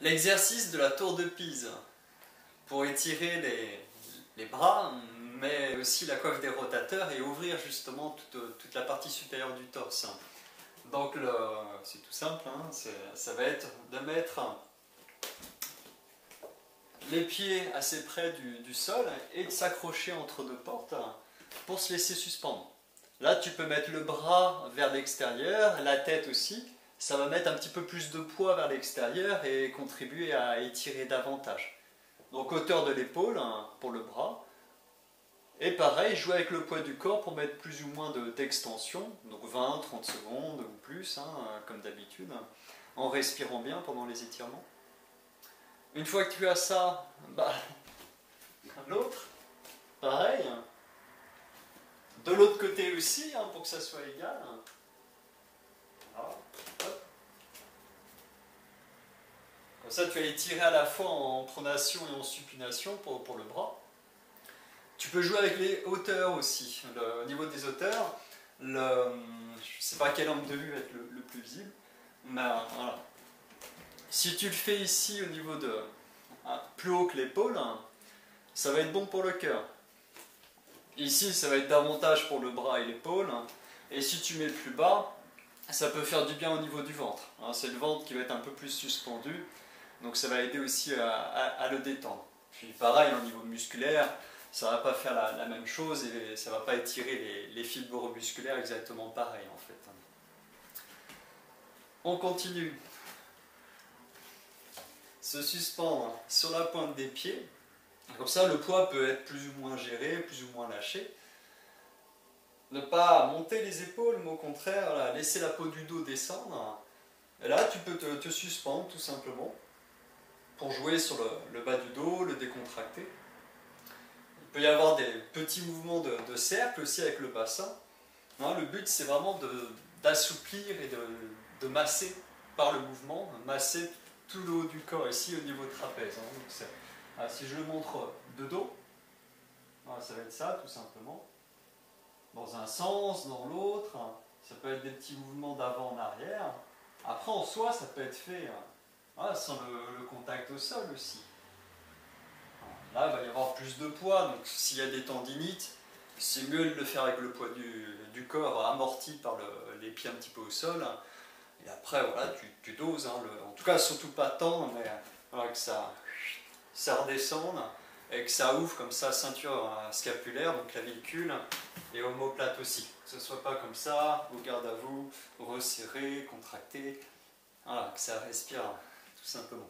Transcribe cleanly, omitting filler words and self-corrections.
L'exercice de la tour de Pise pour étirer les bras, mais aussi la coiffe des rotateurs et ouvrir justement toute la partie supérieure du torse. Donc c'est tout simple, hein, ça va être de mettre les pieds assez près du sol et de s'accrocher entre deux portes pour se laisser suspendre. Là tu peux mettre le bras vers l'extérieur, la tête aussi, ça va mettre un petit peu plus de poids vers l'extérieur et contribuer à étirer davantage. Donc hauteur de l'épaule pour le bras. Et pareil, jouer avec le poids du corps pour mettre plus ou moins d'extension, donc 20-30 secondes ou plus, comme d'habitude, en respirant bien pendant les étirements. Une fois que tu as ça, l'autre, pareil. De l'autre côté aussi, pour que ça soit égal. Voilà. Comme ça, tu vas étirer à la fois en pronation et en supination pour le bras. Tu peux jouer avec les hauteurs aussi. Au niveau des hauteurs, je ne sais pas quel angle de vue va être le plus visible, mais voilà. Si tu le fais ici au niveau de plus haut que l'épaule, ça va être bon pour le cœur. Ici, ça va être davantage pour le bras et l'épaule. Et si tu mets plus bas, ça peut faire du bien au niveau du ventre. C'est le ventre qui va être un peu plus suspendu, donc ça va aider aussi à le détendre. Puis pareil, au niveau musculaire, ça ne va pas faire la même chose et ça ne va pas étirer les fibres musculaires exactement pareil en fait. On continue. Se suspendre sur la pointe des pieds. Comme ça, le poids peut être plus ou moins géré, plus ou moins lâché. Ne pas monter les épaules, mais au contraire, là, laisser la peau du dos descendre. Et là, tu peux te suspendre tout simplement pour jouer sur le bas du dos, le décontracter. Il peut y avoir des petits mouvements de cercle aussi avec le bassin. Le but, c'est vraiment d'assouplir et de masser par le mouvement, masser tout le haut du corps ici au niveau trapèze. Donc si je le montre de dos, ça va être ça tout simplement. Dans un sens, dans l'autre, ça peut être des petits mouvements d'avant en arrière. Après en soi, ça peut être fait sans le contact au sol aussi. Là, il va y avoir plus de poids, donc s'il y a des tendinites, c'est mieux de le faire avec le poids du corps amorti par les pieds un petit peu au sol. Et après, voilà, tu doses. En tout cas, surtout pas tant, mais voilà, que ça redescende et que ça ouvre comme ça, ceinture scapulaire, donc clavicule, et omoplate aussi. Que ce ne soit pas comme ça, au garde à vous, resserré, contracté. Voilà, que ça respire tout simplement.